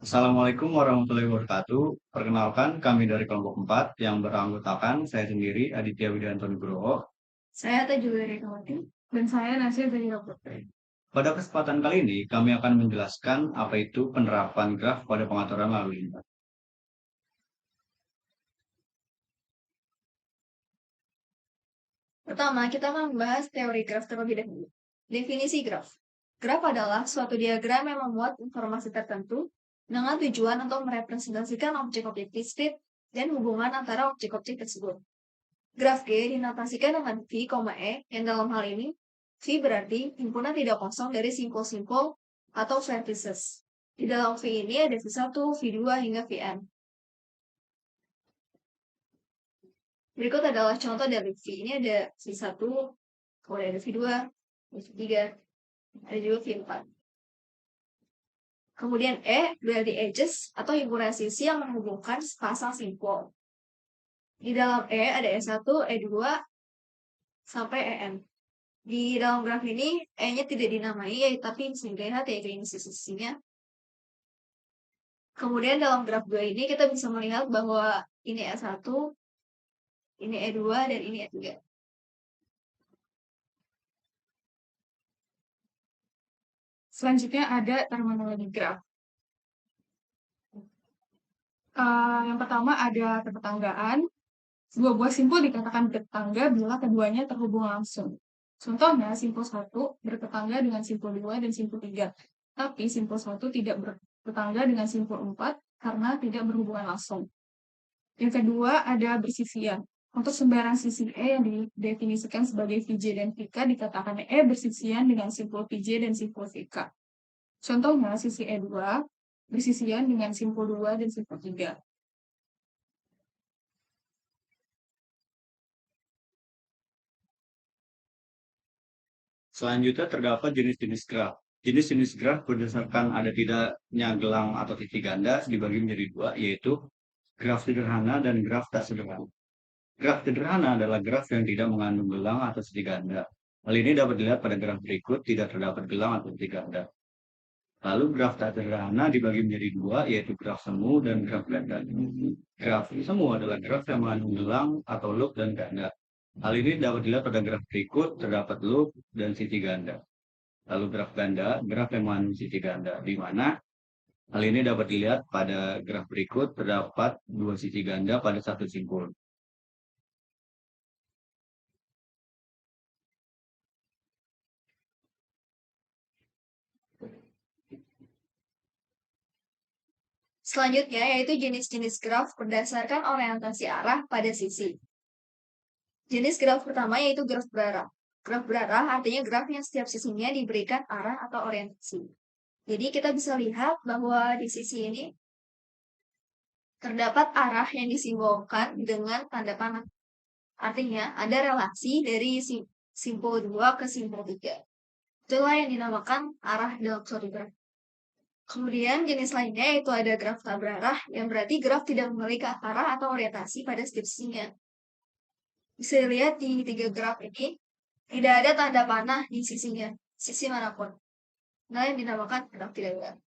Assalamualaikum warahmatullahi wabarakatuh. Perkenalkan, kami dari kelompok 4 yang beranggotakan saya sendiri, Aditya Widianto Nugroho. Saya Tajul Rekawati. Dan saya Nasir dari Putri. Pada kesempatan kali ini, kami akan menjelaskan apa itu penerapan graf pada pengaturan lalu lintas. Pertama, kita akan membahas teori graf terlebih dahulu. Definisi graf. Graf adalah suatu diagram yang memuat informasi tertentu dengan tujuan untuk merepresentasikan objek-objek diskrit dan hubungan antara objek-objek tersebut. Graf G dinotasikan dengan V, E, yang dalam hal ini V berarti himpunan tidak kosong dari simpul-simpul atau vertices. Di dalam V ini ada V1, V2 hingga Vn. Berikut adalah contoh dari V. Ini ada V1, kemudian ada V2, V3, ada juga V4. Kemudian E berarti edges atau himpunan sisi yang menghubungkan sepasang simpul. Di dalam E ada E1, E2, sampai En. Di dalam graf ini E-nya tidak dinamai, tapi bisa dilihat yaitu ini sisi-sisinya. Kemudian dalam graf 2 ini kita bisa melihat bahwa ini E1, ini E2, dan ini E3. Selanjutnya ada terminologi graf. Yang pertama ada ketetanggaan. Dua buah simpul dikatakan bertetangga bila keduanya terhubung langsung. Contohnya, simpul 1 bertetangga dengan simpul 2 dan simpul 3. Tapi simpul 1 tidak bertetangga dengan simpul 4 karena tidak berhubungan langsung. Yang kedua ada bersisian. Untuk sembarang sisi E yang didefinisikan sebagai VJ dan VK dikatakan E bersisian dengan simpul VJ dan simpul VK. Contohnya, sisi E2 bersisian dengan simpul 2 dan simpul 3. Selanjutnya terdapat jenis-jenis graf. Jenis-jenis graf berdasarkan ada tidaknya gelang atau titik ganda dibagi menjadi dua, yaitu graf sederhana dan graf tak sederhana. Graf sederhana adalah graf yang tidak mengandung gelang atau titik ganda. Hal ini dapat dilihat pada graf berikut, tidak terdapat gelang atau titik ganda. Lalu graf tak sederhana dibagi menjadi dua, yaitu graf semu dan graf ganda. Graf semu adalah graf yang mengandung gelang atau loop dan ganda. Hal ini dapat dilihat pada graf berikut, terdapat loop dan sisi ganda. Lalu graf ganda, graf yang mengandung sisi ganda, di mana hal ini dapat dilihat pada graf berikut, terdapat dua sisi ganda pada satu simpul. Selanjutnya yaitu jenis-jenis graf berdasarkan orientasi arah pada sisi. Jenis graf pertama yaitu graf berarah. Graf berarah artinya graf yang setiap sisinya diberikan arah atau orientasi. Jadi kita bisa lihat bahwa di sisi ini terdapat arah yang disimbolkan dengan tanda panah. Artinya ada relasi dari simpul 2 ke simpul 3. Itulah yang dinamakan arah dalam suatu graf. Kemudian jenis lainnya yaitu ada graf tak berarah, yang berarti graf tidak memiliki arah atau orientasi pada setiap sisinya. Bisa dilihat di 3 graf ini, tidak ada tanda panah di sisinya, sisi manapun. Nah, yang dinamakan graf tidak berarah.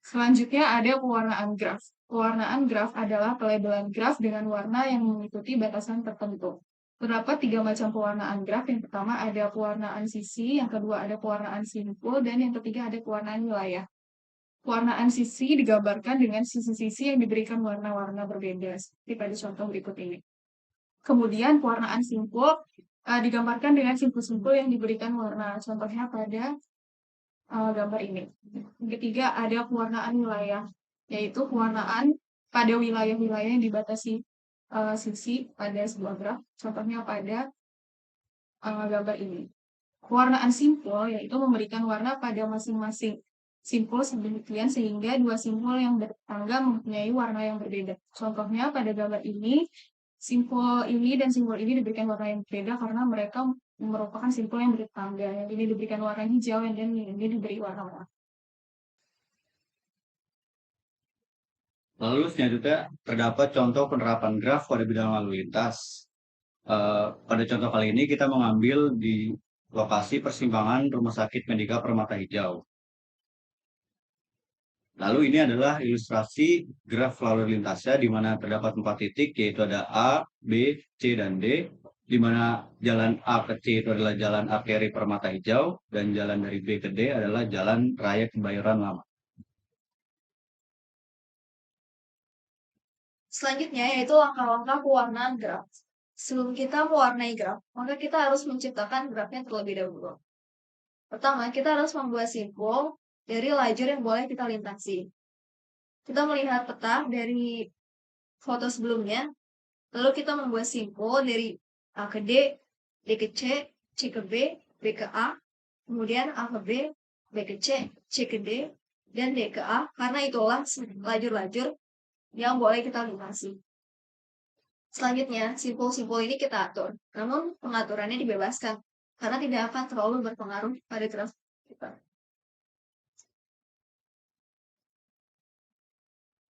Selanjutnya ada pewarnaan graf. Pewarnaan graf adalah pelabelan graf dengan warna yang mengikuti batasan tertentu. Terdapat 3 macam pewarnaan graf. Yang pertama ada pewarnaan sisi, yang kedua ada pewarnaan simpul, dan yang ketiga ada pewarnaan wilayah. Pewarnaan sisi digambarkan dengan sisi-sisi yang diberikan warna-warna berbeda, seperti pada contoh berikut ini. Kemudian pewarnaan simpul digambarkan dengan simpul-simpul yang diberikan warna. Contohnya pada gambar ini. Yang ketiga ada pewarnaan wilayah, yaitu pewarnaan pada wilayah-wilayah yang dibatasi sisi pada sebuah graf. Contohnya pada gambar ini. Pewarnaan simpul yaitu memberikan warna pada masing-masing simpul sedemikian sehingga dua simpul yang bertetangga mempunyai warna yang berbeda. Contohnya pada gambar ini, simpul ini dan simpul ini diberikan warna yang berbeda karena mereka merupakan simpul yang bertetangga. Yang ini diberikan warna hijau dan yang ini diberi warna merah. Lalu selanjutnya terdapat contoh penerapan graf pada bidang lalu lintas. Pada contoh kali ini kita mengambil di lokasi persimpangan Rumah Sakit Medika Permata Hijau. Lalu ini adalah ilustrasi graf lalu lintasnya di mana terdapat 4 titik, yaitu ada A, B, C, dan D, di mana jalan A ke C itu adalah jalan arteri Permata Hijau, dan jalan dari B ke D adalah jalan Raya Kebayoran Lama. Selanjutnya yaitu langkah-langkah pewarnaan graf. Sebelum kita mewarnai graf, maka kita harus menciptakan grafnya terlebih dahulu. Pertama, kita harus membuat simpul dari lajur yang boleh kita lintasi. Kita melihat peta dari foto sebelumnya, lalu kita membuat simpul dari A ke D, D ke C, C ke B, B ke A, kemudian A ke B, B ke C, C ke D, dan D ke A, karena itulah lajur-lajur yang boleh kita lintasi. Selanjutnya, simpul-simpul ini kita atur, namun pengaturannya dibebaskan, karena tidak akan terlalu berpengaruh pada graf kita.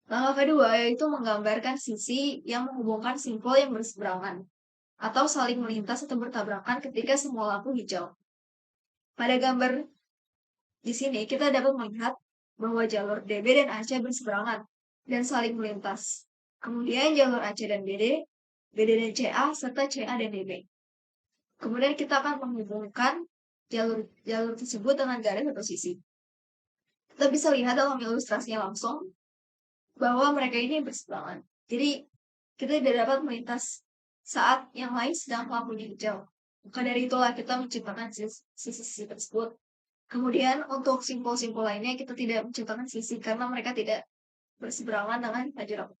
Langkah kedua yaitu menggambarkan sisi yang menghubungkan simpul yang berseberangan, atau saling melintas atau bertabrakan ketika semua lampu hijau. Pada gambar di sini kita dapat melihat bahwa jalur DB dan AC berseberangan dan saling melintas. Kemudian jalur AC dan BD, BD dan CA, serta CA dan DB. Kemudian kita akan menghubungkan jalur tersebut dengan garis atau sisi. Kita bisa lihat dalam ilustrasinya langsung bahwa mereka ini berseberangan. Jadi kita tidak dapat melintas saat yang lain sedang lampu hijau. Maka dari itulah kita menciptakan sisi-sisi tersebut. Kemudian untuk simpul-simpul lainnya kita tidak menciptakan sisi karena mereka tidak berseberangan dengan lajur lampu.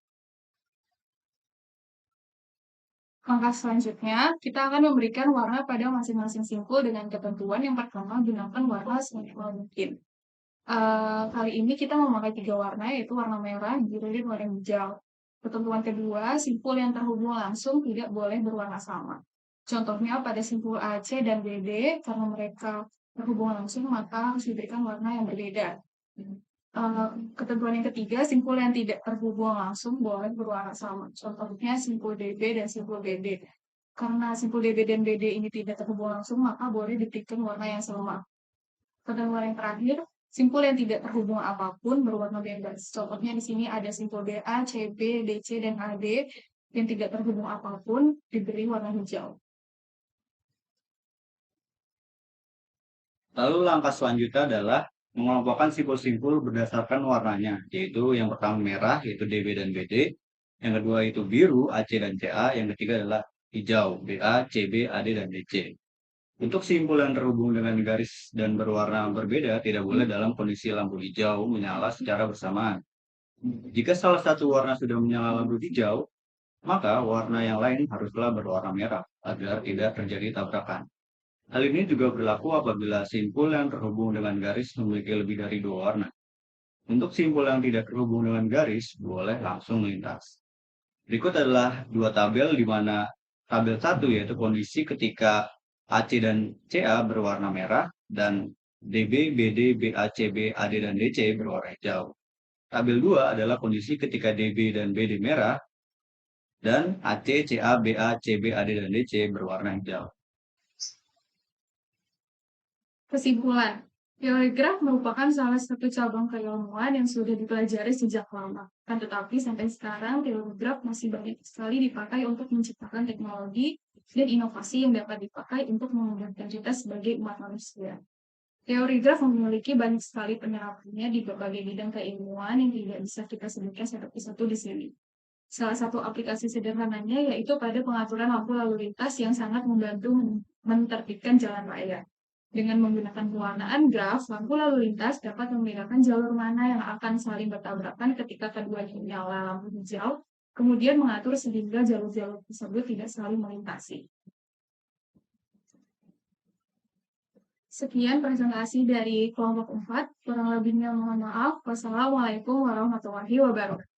Langkah selanjutnya, kita akan memberikan warna pada masing-masing simpul dengan ketentuan yang pertama gunakan warna seminimal mungkin. Kali ini kita memakai 3 warna, yaitu warna merah, biru, dan warna hijau. Ketentuan kedua, simpul yang terhubung langsung tidak boleh berwarna sama. Contohnya pada simpul AC dan BD, karena mereka terhubung langsung, maka harus diberikan warna yang berbeda. Ketentuan yang ketiga, simpul yang tidak terhubung langsung boleh berwarna sama. Contohnya simpul DB dan simpul BD. Karena simpul DB dan BD ini tidak terhubung langsung, maka boleh diberikan warna yang sama. Ketentuan yang terakhir, simpul yang tidak terhubung apapun berwarna bebas. Contohnya di sini ada simpul BA, CB, DC, dan AD yang tidak terhubung apapun diberi warna hijau. Lalu langkah selanjutnya adalah mengelompokkan simpul-simpul berdasarkan warnanya, yaitu yang pertama merah, yaitu DB dan BD, yang kedua itu biru, AC dan CA, yang ketiga adalah hijau, BA, CB, AD, dan DC. Untuk simpul yang terhubung dengan garis dan berwarna berbeda tidak boleh dalam kondisi lampu hijau menyala secara bersamaan. Jika salah satu warna sudah menyala lampu hijau, maka warna yang lain haruslah berwarna merah agar tidak terjadi tabrakan. Hal ini juga berlaku apabila simpul yang terhubung dengan garis memiliki lebih dari 2 warna. Untuk simpul yang tidak terhubung dengan garis, boleh langsung melintas. Berikut adalah 2 tabel di mana tabel 1 yaitu kondisi ketika AC dan CA berwarna merah dan DB, BD, BA, CB, AD, dan DC berwarna hijau. Tabel 2 adalah kondisi ketika DB dan BD merah dan AC, CA, BA, CB, AD, dan DC berwarna hijau. Kesimpulan, teori graf merupakan salah satu cabang keilmuan yang sudah dipelajari sejak lama. Kan tetapi sampai sekarang teori graf masih banyak sekali dipakai untuk menciptakan teknologi dan inovasi yang dapat dipakai untuk memudahkan kita sebagai umat manusia. Teori graf memiliki banyak sekali penerapannya di berbagai bidang keilmuan yang tidak bisa kita sebutkan satu persatu di sini. Salah satu aplikasi sederhananya yaitu pada pengaturan lampu lalu lintas yang sangat membantu menertibkan jalan raya. Dengan menggunakan pewarnaan graf, lampu lalu lintas dapat membedakan jalur mana yang akan saling bertabrakan ketika keduanya menyala lampu hijau, kemudian mengatur sehingga jalur-jalur tersebut tidak saling melintasi. Sekian presentasi dari kelompok 4. Kurang lebihnya mohon maaf. Wassalamualaikum warahmatullahi wabarakatuh.